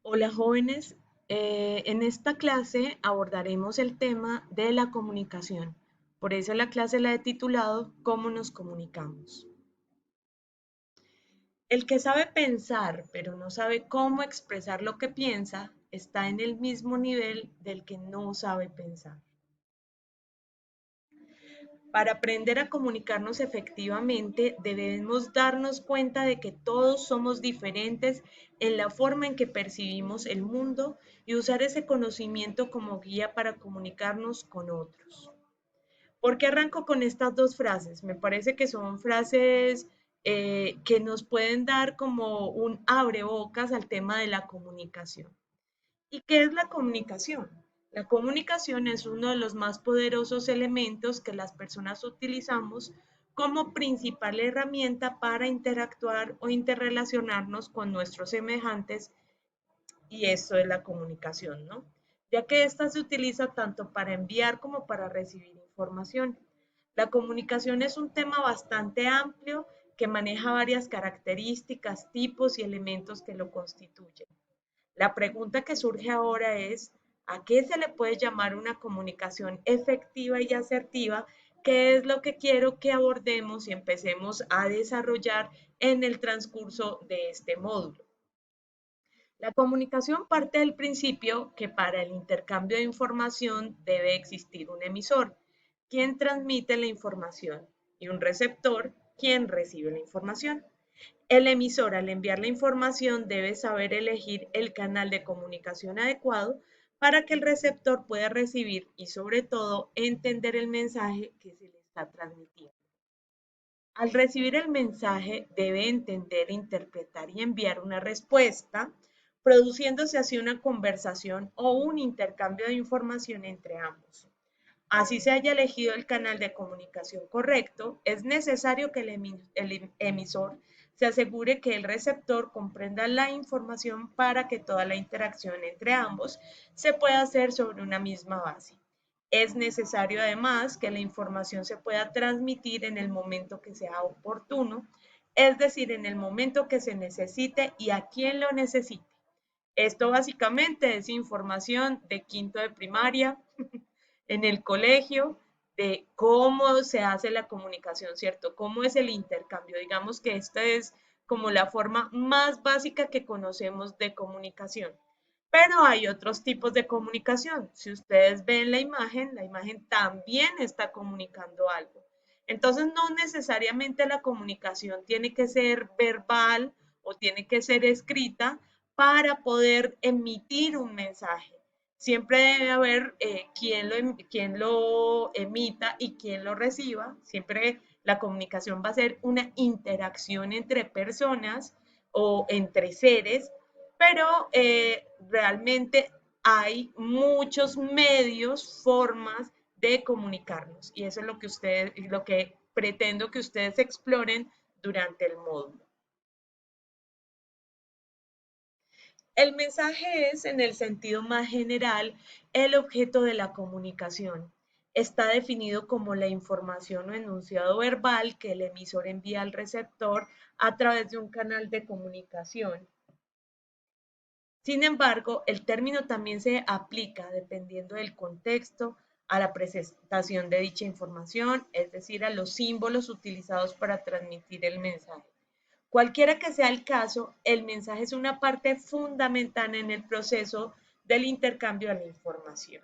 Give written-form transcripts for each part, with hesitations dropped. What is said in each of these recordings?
Hola jóvenes, en esta clase abordaremos el tema de la comunicación. Por eso la clase la he titulado ¿Cómo nos comunicamos? El que sabe pensar pero no sabe cómo expresar lo que piensa está en el mismo nivel del que no sabe pensar. Para aprender a comunicarnos efectivamente, debemos darnos cuenta de que todos somos diferentes en la forma en que percibimos el mundo y usar ese conocimiento como guía para comunicarnos con otros. ¿Por qué arranco con estas dos frases? Me parece que son frases que nos pueden dar como un abrebocas al tema de la comunicación. ¿Y qué es la comunicación? La comunicación es uno de los más poderosos elementos que las personas utilizamos como principal herramienta para interactuar o interrelacionarnos con nuestros semejantes, y eso es la comunicación, ¿no? Ya que ésta se utiliza tanto para enviar como para recibir información. La comunicación es un tema bastante amplio que maneja varias características, tipos y elementos que lo constituyen. La pregunta que surge ahora es, ¿a qué se le puede llamar una comunicación efectiva y asertiva? ¿Qué es lo que quiero que abordemos y empecemos a desarrollar en el transcurso de este módulo? La comunicación parte del principio que para el intercambio de información debe existir un emisor, quien transmite la información, y un receptor, quien recibe la información. El emisor, al enviar la información, debe saber elegir el canal de comunicación adecuado para que el receptor pueda recibir y, sobre todo, entender el mensaje que se le está transmitiendo. Al recibir el mensaje, debe entender, interpretar y enviar una respuesta, produciéndose así una conversación o un intercambio de información entre ambos. Así se haya elegido el canal de comunicación correcto, es necesario que el emisor se asegure que el receptor comprenda la información para que toda la interacción entre ambos se pueda hacer sobre una misma base. Es necesario además que la información se pueda transmitir en el momento que sea oportuno, es decir, en el momento que se necesite y a quien lo necesite. Esto básicamente es información de quinto de primaria, en el colegio, de cómo se hace la comunicación, ¿cierto? Cómo es el intercambio. Digamos que esta es como la forma más básica que conocemos de comunicación. Pero hay otros tipos de comunicación. Si ustedes ven la imagen también está comunicando algo. Entonces, no necesariamente la comunicación tiene que ser verbal o tiene que ser escrita para poder emitir un mensaje. Siempre debe haber quien lo emita y quien lo reciba. Siempre la comunicación va a ser una interacción entre personas o entre seres, pero realmente hay muchos medios, formas de comunicarnos, y eso es lo que pretendo que ustedes exploren durante el módulo. El mensaje es, en el sentido más general, el objeto de la comunicación. Está definido como la información o enunciado verbal que el emisor envía al receptor a través de un canal de comunicación. Sin embargo, el término también se aplica, dependiendo del contexto, a la presentación de dicha información, es decir, a los símbolos utilizados para transmitir el mensaje. Cualquiera que sea el caso, el mensaje es una parte fundamental en el proceso del intercambio de la información.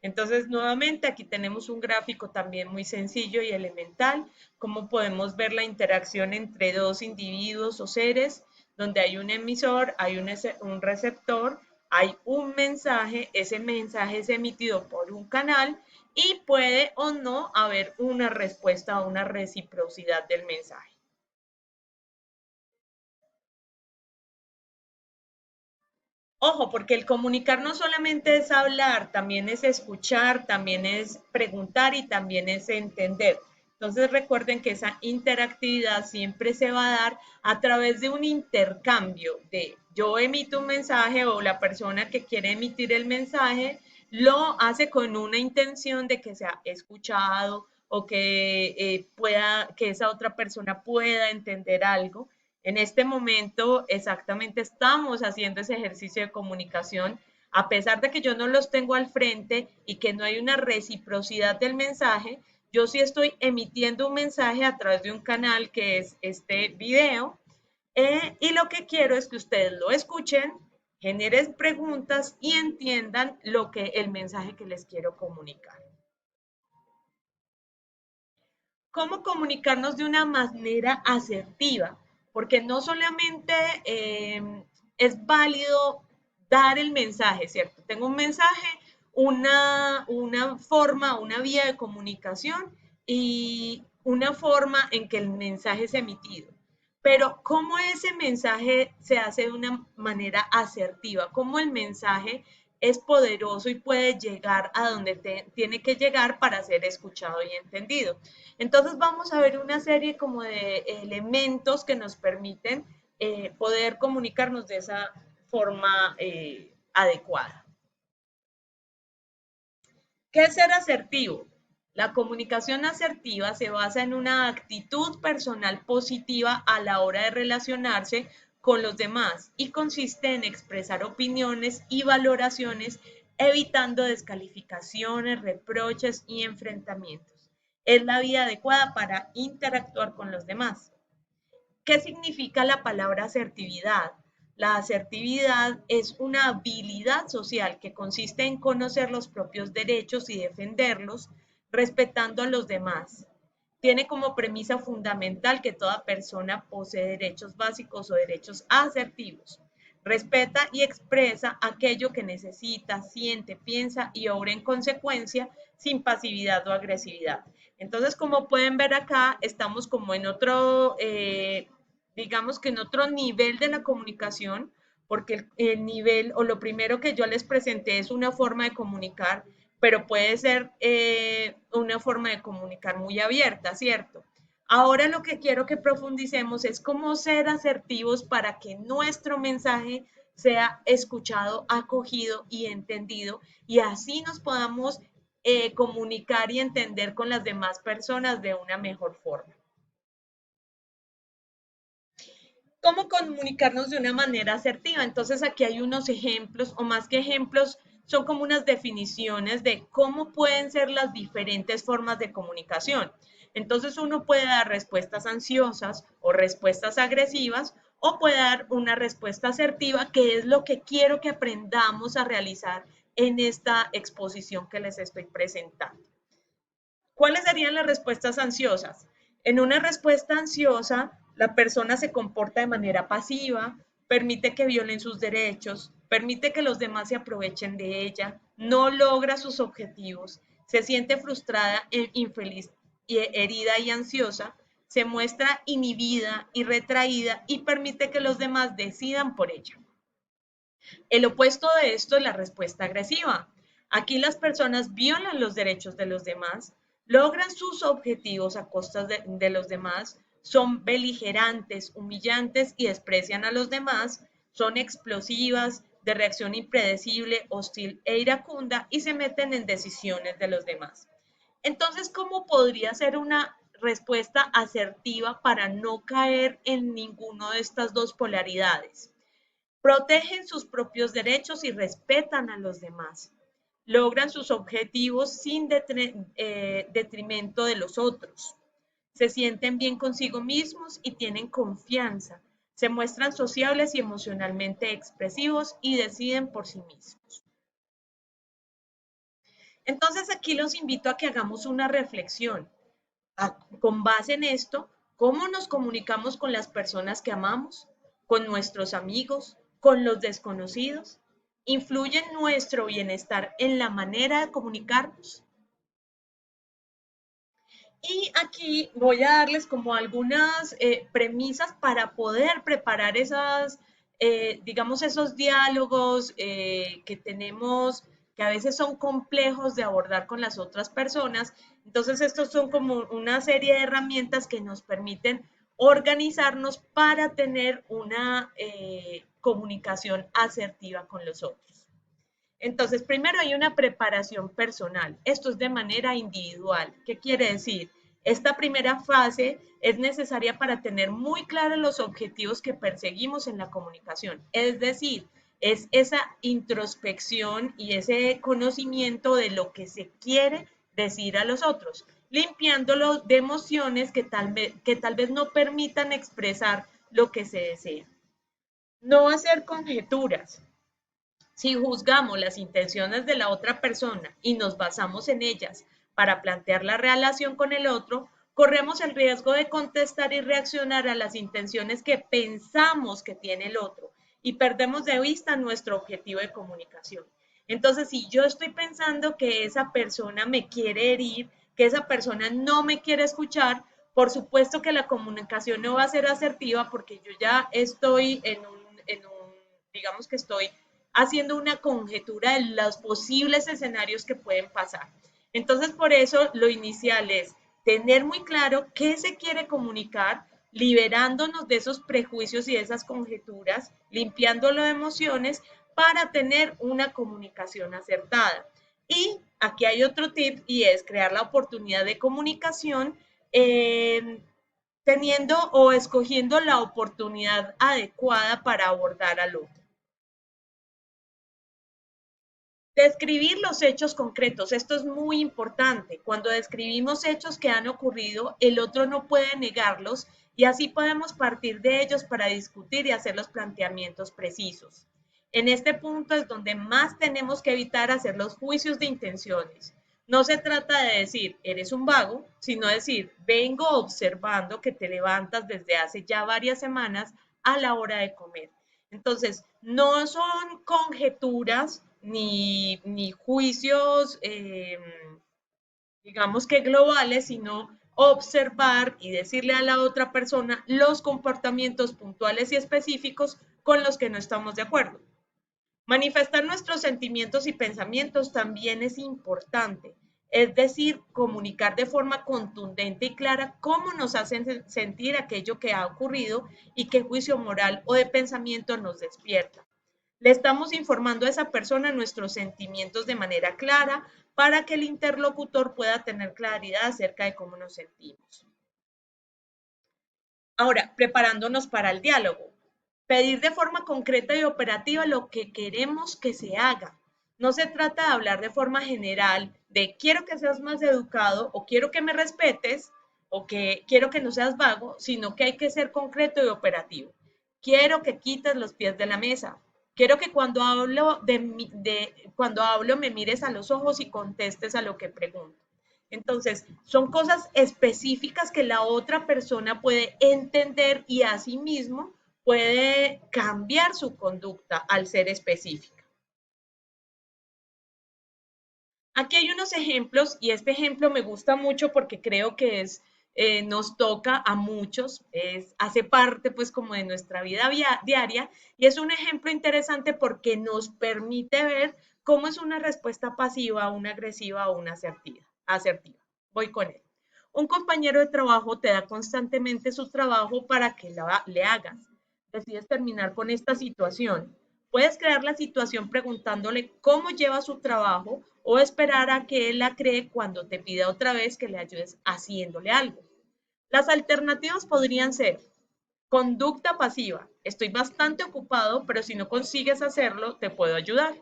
Entonces, nuevamente, aquí tenemos un gráfico también muy sencillo y elemental, como podemos ver la interacción entre dos individuos o seres, donde hay un emisor, hay un receptor, hay un mensaje, ese mensaje es emitido por un canal y puede o no haber una respuesta o una reciprocidad del mensaje. Ojo, porque el comunicar no solamente es hablar, también es escuchar, también es preguntar y también es entender. Entonces recuerden que esa interactividad siempre se va a dar a través de un intercambio de yo emito un mensaje o la persona que quiere emitir el mensaje lo hace con una intención de que sea escuchado o que que esa otra persona pueda entender algo. En este momento exactamente estamos haciendo ese ejercicio de comunicación, a pesar de que yo no los tengo al frente y que no hay una reciprocidad del mensaje, yo sí estoy emitiendo un mensaje a través de un canal que es este video, y lo que quiero es que ustedes lo escuchen, generen preguntas y entiendan el mensaje que les quiero comunicar. ¿Cómo comunicarnos de una manera asertiva? Porque no solamente es válido dar el mensaje, ¿cierto? Tengo un mensaje, una forma, una vía de comunicación y una forma en que el mensaje es emitido. Pero ¿cómo ese mensaje se hace de una manera asertiva? ¿Cómo el mensaje es poderoso y puede llegar a donde tiene que llegar para ser escuchado y entendido? Entonces vamos a ver una serie como de elementos que nos permiten poder comunicarnos de esa forma adecuada. ¿Qué es ser asertivo? La comunicación asertiva se basa en una actitud personal positiva a la hora de relacionarse con los demás y consiste en expresar opiniones y valoraciones evitando descalificaciones, reproches y enfrentamientos. Es la vía adecuada para interactuar con los demás. ¿Qué significa la palabra asertividad? La asertividad es una habilidad social que consiste en conocer los propios derechos y defenderlos, respetando a los demás. Tiene como premisa fundamental que toda persona posee derechos básicos o derechos asertivos. Respeta y expresa aquello que necesita, siente, piensa y obra en consecuencia sin pasividad o agresividad. Entonces, como pueden ver acá, estamos como en otro, digamos que en otro nivel de la comunicación, porque el nivel o lo primero que yo les presenté es una forma de comunicar, pero puede ser una forma de comunicar muy abierta, ¿cierto? Ahora lo que quiero que profundicemos es cómo ser asertivos para que nuestro mensaje sea escuchado, acogido y entendido, y así nos podamos comunicar y entender con las demás personas de una mejor forma. ¿Cómo comunicarnos de una manera asertiva? Entonces aquí hay unos ejemplos, o más que ejemplos, son como unas definiciones de cómo pueden ser las diferentes formas de comunicación. Entonces uno puede dar respuestas ansiosas o respuestas agresivas, o puede dar una respuesta asertiva, que es lo que quiero que aprendamos a realizar en esta exposición que les estoy presentando. ¿Cuáles serían las respuestas ansiosas? En una respuesta ansiosa, la persona se comporta de manera pasiva, permite que violen sus derechos, permite que los demás se aprovechen de ella, no logra sus objetivos, se siente frustrada, infeliz, herida y ansiosa, se muestra inhibida y retraída y permite que los demás decidan por ella. El opuesto de esto es la respuesta agresiva. Aquí las personas violan los derechos de los demás, logran sus objetivos a costas de los demás, son beligerantes, humillantes y desprecian a los demás, son explosivas, de reacción impredecible, hostil e iracunda y se meten en decisiones de los demás. Entonces, ¿cómo podría ser una respuesta asertiva para no caer en ninguno de estas dos polaridades? Protegen sus propios derechos y respetan a los demás. Logran sus objetivos sin detrimento de los otros. Se sienten bien consigo mismos y tienen confianza. Se muestran sociables y emocionalmente expresivos y deciden por sí mismos. Entonces aquí los invito a que hagamos una reflexión. Con base en esto, ¿cómo nos comunicamos con las personas que amamos, con nuestros amigos, con los desconocidos? ¿Influye nuestro bienestar en la manera de comunicarnos? Y aquí voy a darles como algunas premisas para poder preparar esas, digamos, esos diálogos que tenemos, que a veces son complejos de abordar con las otras personas. Entonces, estos son como una serie de herramientas que nos permiten organizarnos para tener una comunicación asertiva con los otros. Entonces, primero hay una preparación personal. Esto es de manera individual. ¿Qué quiere decir? Esta primera fase es necesaria para tener muy claros los objetivos que perseguimos en la comunicación. Es decir, es esa introspección y ese conocimiento de lo que se quiere decir a los otros, limpiándolo de emociones que tal vez no permitan expresar lo que se desea. No hacer conjeturas. Si juzgamos las intenciones de la otra persona y nos basamos en ellas para plantear la relación con el otro, corremos el riesgo de contestar y reaccionar a las intenciones que pensamos que tiene el otro y perdemos de vista nuestro objetivo de comunicación. Entonces, si yo estoy pensando que esa persona me quiere herir, que esa persona no me quiere escuchar, por supuesto que la comunicación no va a ser asertiva porque yo ya estoy digamos que estoy haciendo una conjetura de los posibles escenarios que pueden pasar. Entonces, por eso lo inicial es tener muy claro qué se quiere comunicar, liberándonos de esos prejuicios y de esas conjeturas, limpiándolo de emociones para tener una comunicación acertada. Y aquí hay otro tip y es crear la oportunidad de comunicación teniendo o escogiendo la oportunidad adecuada para abordar al otro. Describir los hechos concretos, esto es muy importante. Cuando describimos hechos que han ocurrido, el otro no puede negarlos y así podemos partir de ellos para discutir y hacer los planteamientos precisos. En este punto es donde más tenemos que evitar hacer los juicios de intenciones. No se trata de decir, eres un vago, sino decir, vengo observando que te levantas desde hace ya varias semanas a la hora de comer. Entonces, no son conjeturas ni juicios, digamos que globales, sino observar y decirle a la otra persona los comportamientos puntuales y específicos con los que no estamos de acuerdo. Manifestar nuestros sentimientos y pensamientos también es importante, es decir, comunicar de forma contundente y clara cómo nos hacen sentir aquello que ha ocurrido y qué juicio moral o de pensamiento nos despierta. Le estamos informando a esa persona nuestros sentimientos de manera clara para que el interlocutor pueda tener claridad acerca de cómo nos sentimos. Ahora, preparándonos para el diálogo. Pedir de forma concreta y operativa lo que queremos que se haga. No se trata de hablar de forma general de quiero que seas más educado o quiero que me respetes o que quiero que no seas vago, sino que hay que ser concreto y operativo. Quiero que quites los pies de la mesa. Quiero que cuando hablo me mires a los ojos y contestes a lo que pregunto. Entonces, son cosas específicas que la otra persona puede entender y asimismo puede cambiar su conducta al ser específica. Aquí hay unos ejemplos y este ejemplo me gusta mucho porque creo que nos toca a muchos, hace parte pues como de nuestra vida diaria y es un ejemplo interesante porque nos permite ver cómo es una respuesta pasiva, una agresiva o una asertiva. Voy con él. Un compañero de trabajo te da constantemente su trabajo para que le hagas. Decides terminar con esta situación. Puedes crear la situación preguntándole cómo lleva su trabajo o esperar a que él la cree cuando te pida otra vez que le ayudes haciéndole algo. Las alternativas podrían ser conducta pasiva. Estoy bastante ocupado, pero si no consigues hacerlo, te puedo ayudar.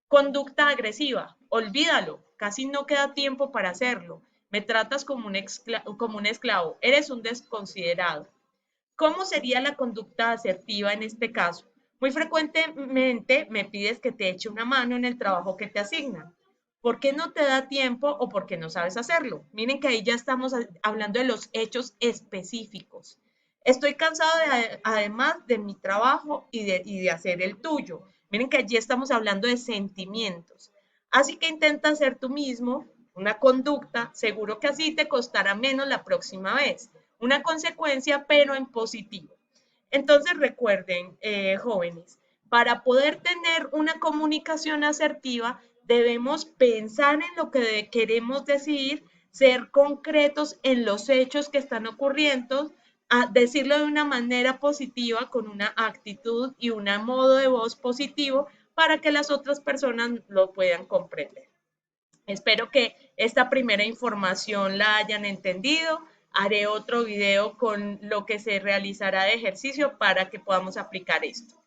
Conducta agresiva. Olvídalo. Casi no queda tiempo para hacerlo. Me tratas como un esclavo. Eres un desconsiderado. ¿Cómo sería la conducta asertiva en este caso? Muy frecuentemente me pides que te eche una mano en el trabajo que te asignan. ¿Por qué no te da tiempo o por qué no sabes hacerlo? Miren que ahí ya estamos hablando de los hechos específicos. Estoy cansado además de mi trabajo y de hacer el tuyo. Miren que allí estamos hablando de sentimientos. Así que intenta hacer tú mismo una conducta, seguro que así te costará menos la próxima vez. Una consecuencia, pero en positivo. Entonces recuerden, jóvenes, para poder tener una comunicación asertiva, debemos pensar en lo que queremos decir, ser concretos en los hechos que están ocurriendo, decirlo de una manera positiva, con una actitud y un modo de voz positivo para que las otras personas lo puedan comprender. Espero que esta primera información la hayan entendido. Haré otro video con lo que se realizará de ejercicio para que podamos aplicar esto.